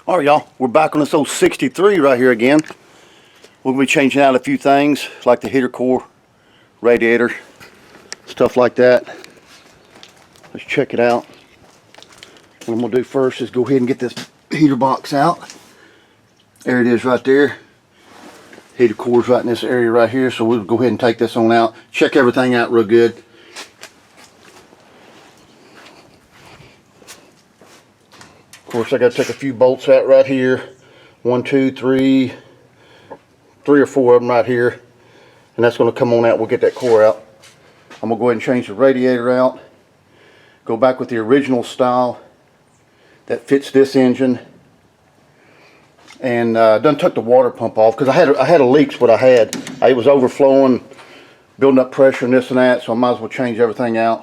All right, y'all, we're back on this old 63 right here again. We're going to be changing out a few things like the heater core, radiator, stuff like that. Let's check it out. What I'm going to do first is go ahead and get this heater box out. There it is right there. Heater core's right in this area right here, so we'll go ahead and take this on out. Check everything out real good. Of course, I got to take a few bolts out right here. 1, 2, 3, 3 or 4 of them right here, and that's going to come on out. We'll get that core out. I'm going to go ahead and change the radiator out. Go back with the original style that fits this engine. And done took the water pump off because I had a leaks. What I had, it was overflowing, building up pressure and this and that. So I might as well change everything out.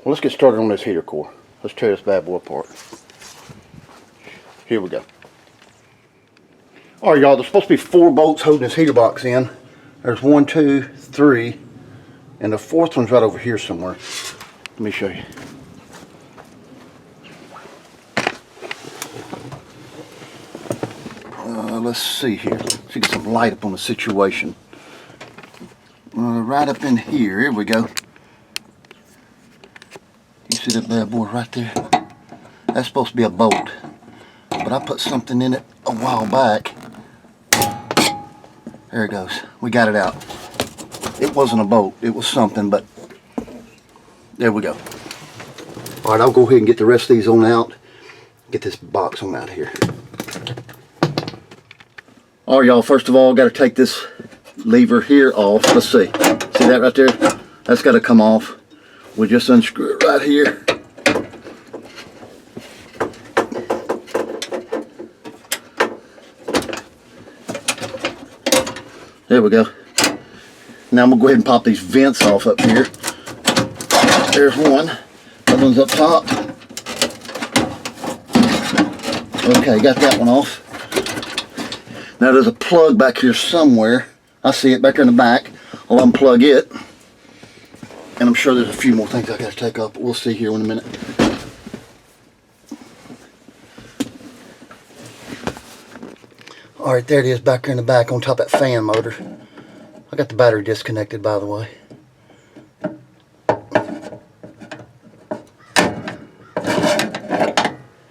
Well, let's get started on this heater core. Let's tear this bad boy apart. Here we go. All right, y'all. There's supposed to be 4 bolts holding this heater box in. There's 1, 2, 3, and the 4th one's right over here somewhere. Let me show you. Let's see here. Let's get some light up on the situation. Right up in here. Here we go. You see that bad boy right there? That's supposed to be a bolt, but I put something in it a while back. There it goes. We got it out. It wasn't a bolt. It was something, but there we go. All right, I'll go ahead and get the rest of these on out. Get this box on out of here. All right, y'all, first of all, got to take this lever here off. Let's see. See that right there? That's got to come off. We just unscrew it right here. There we go. Now I'm going to go ahead and pop these vents off up here. There's one. That one's up top. Okay, got that one off. Now there's a plug back here somewhere. I see it back there in the back. I'll unplug it. And I'm sure there's a few more things I got to take off, but we'll see here in a minute. Alright, there it is back there in the back on top of that fan motor. I got the battery disconnected, by the way.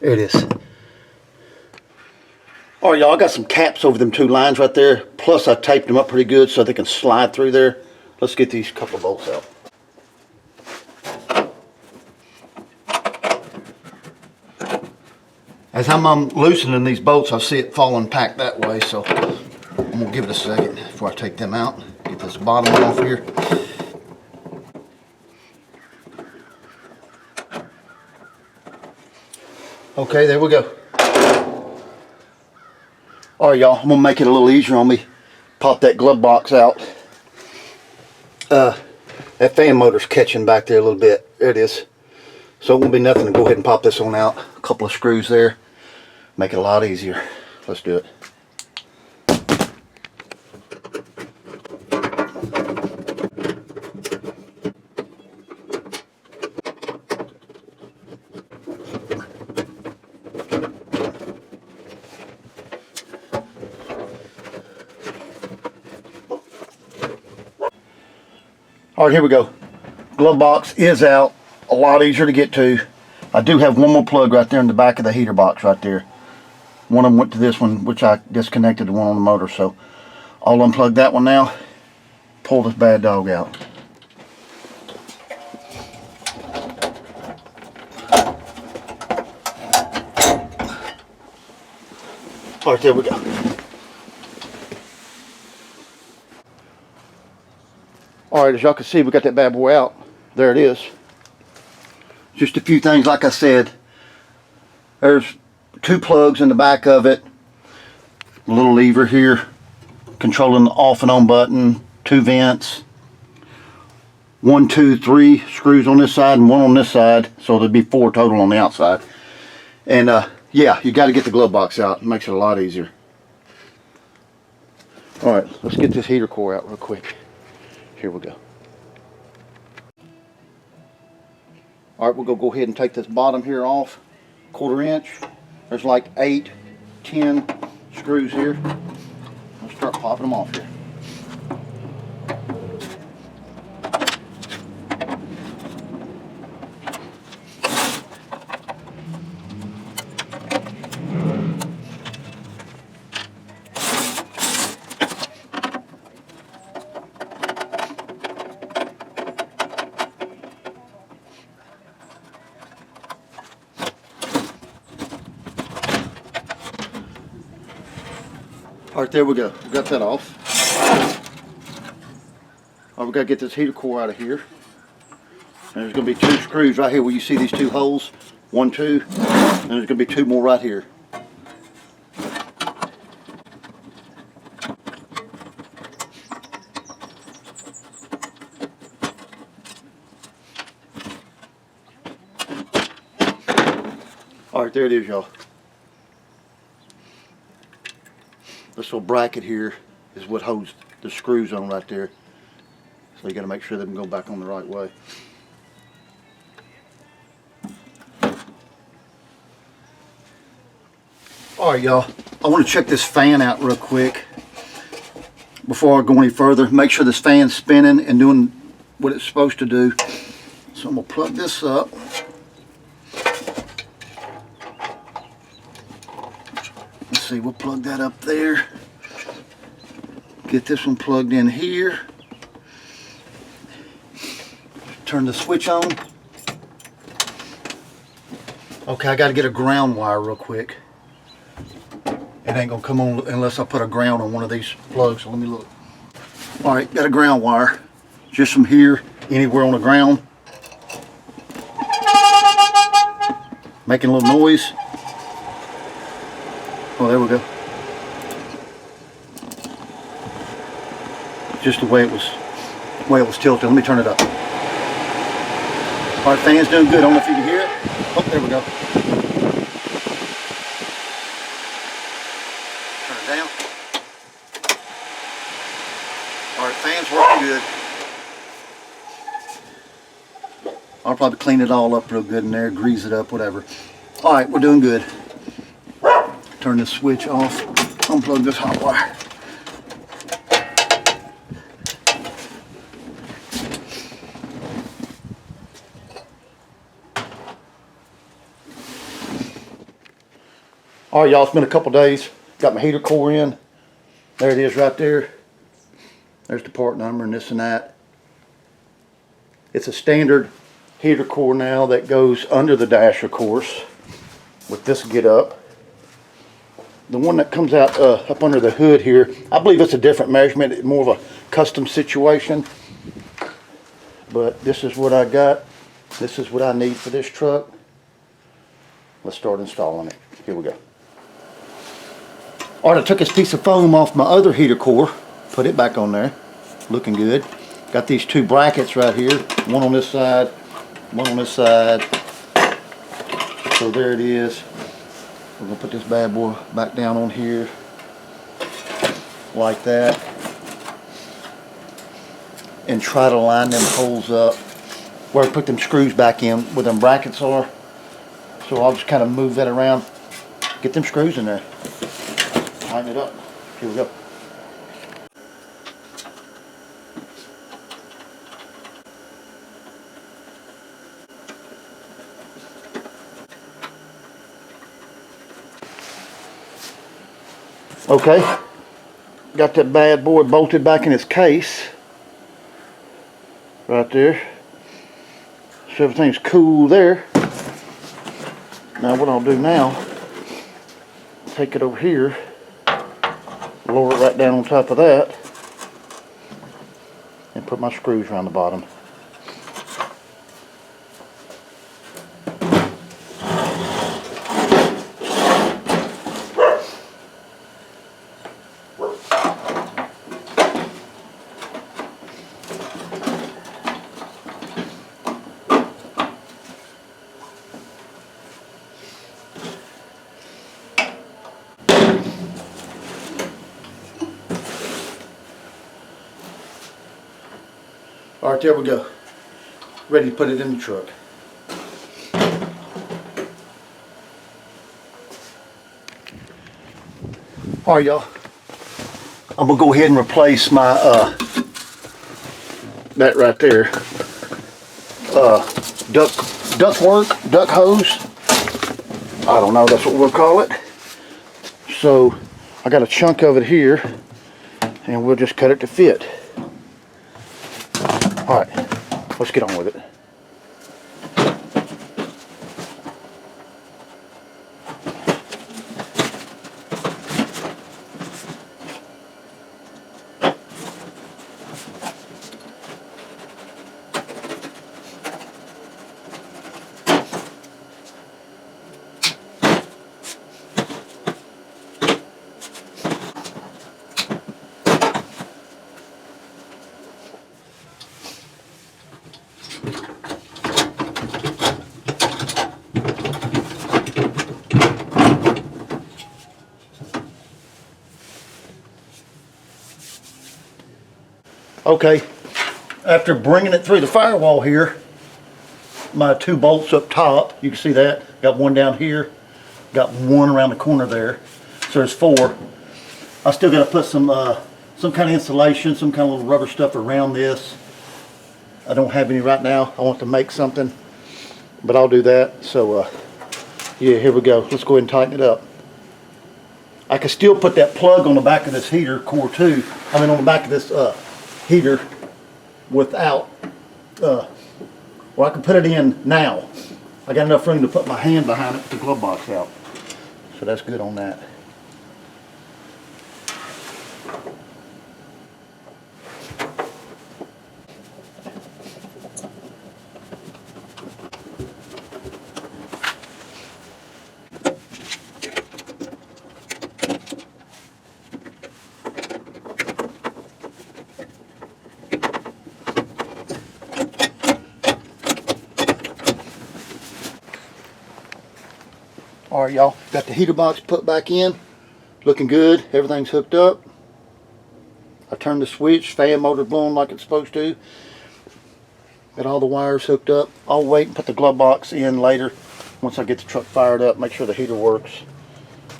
There it is. All right, y'all, I got some caps over them 2 lines right there. Plus, I taped them up pretty good so they can slide through there. Let's get these couple of bolts out. As I'm loosening these bolts, I see it falling packed that way, so I'm going to give it a second before I take them out. Get this bottom one off here. Okay, there we go. Alright, y'all, I'm going to make it a little easier on me. Pop that glove box out. That fan motor's catching back there a little bit. There it is. So it won't be nothing to go ahead and pop this on out. A couple of screws there. Make it a lot easier. Let's do it. Alright, here we go. Glove box is out. A lot easier to get to. I do have one more plug right there in the back of the heater box right there. One of them went to this one, which I disconnected the one on the motor. So I'll unplug that one now. Pull this bad dog out. Alright, there we go. Alright, as y'all can see, we got that bad boy out. There it is. Just a few things, like I said. There's 2 plugs in the back of it. A little lever here controlling the off and on button. 2 vents. 1, 2, 3 screws on this side and 1 on this side. So there'd be 4 total on the outside. And yeah, you got to get the glove box out. It makes it a lot easier. Alright, let's get this heater core out real quick. Here we go. Alright, we'll go ahead and take this bottom here off, 1/4 inch. There's like 8, 10 screws here. I'll start popping them off here. All right, there we go. We got that off. All right, we got to get this heater core out of here. And there's going to be 2 screws right here where you see these 2 holes. 1, 2. And there's going to be 2 more right here. All right, there it is, y'all. This little bracket here is what holds the screws on right there. So you got to make sure they can go back on the right way. All right, y'all. I want to check this fan out real quick before I go any further. Make sure this fan's spinning and doing what it's supposed to do. So I'm going to plug this up. Let's see, we'll plug that up there. Get this one plugged in here. Turn the switch on. Okay, I got to get a ground wire real quick. It ain't gonna come on unless I put a ground on one of these plugs. So let me look. All right, got a ground wire. Just from here, anywhere on the ground. Making a little noise. Oh, there we go. Just the way it was tilted. Let me turn it up. All right, fan's doing good. I don't know if you can hear it. Oh, there we go. Turn it down. All right, fan's working good. I'll probably clean it all up real good in there, grease it up, whatever. All right, we're doing good. Turn this switch off. Unplug this hot wire. All right, y'all, it's been a couple days. Got my heater core in. There it is right there. There's the part number and this and that. It's a standard heater core now that goes under the dash, of course, with this get up. The one that comes out up under the hood here, I believe it's a different measurement. It's more of a custom situation. But this is what I got. This is what I need for this truck. Let's start installing it. Here we go. All right, I took this piece of foam off my other heater core, put it back on there, looking good. Got these 2 brackets right here, one on this side, one on this side. So there it is. We're gonna put this bad boy back down on here, like that, and try to line them holes up where I put them screws back in where them brackets are. So I'll just kind of move that around, get them screws in there. Tighten it up. Here we go. Okay, got that bad boy bolted back in its case. Right there. So everything's cool there. Now what I'll do now, take it over here, lower it right down on top of that, and put my screws around the bottom. All right, there we go. Ready to put it in the truck. Alright, y'all. I'm gonna go ahead and replace my that right there. Duct hose. I don't know, that's what we'll call it. So I got a chunk of it here, and we'll just cut it to fit. Alright, let's get on with it. Okay, after bringing it through the firewall here, my 2 bolts up top, you can see that, got one down here, got one around the corner there, so there's 4. I still got to put some kind of insulation, some kind of little rubber stuff around this. I don't have any right now. I want to make something, but I'll do that. So yeah, here we go. Let's go ahead and tighten it up. I can still put that plug on the back of this heater core too. I mean on the back of this heater without, well, I can put it in now. I got enough room to put my hand behind it with the glove box out. So that's good on that. Alright y'all, got the heater box put back in, looking good, everything's hooked up. I turned the switch, fan motor blowing like it's supposed to. Got all the wires hooked up. I'll wait and put the glove box in later once I get the truck fired up, make sure the heater works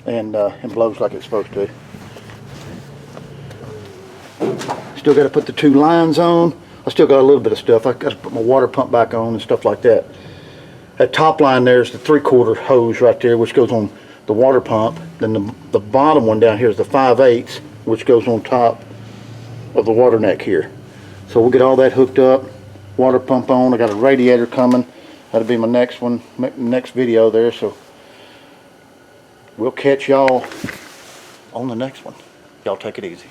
and blows like it's supposed to. Still got to put the 2 lines on. I still got a little bit of stuff. I got to put my water pump back on and stuff like that. That top line there is the 3/4 hose right there, which goes on the water pump. Then the bottom one down here is the 5/8, which goes on top of the water neck here. So we'll get all that hooked up. Water pump on. I got a radiator coming. That'll be my next one, next video there. So we'll catch y'all on the next one. Y'all take it easy.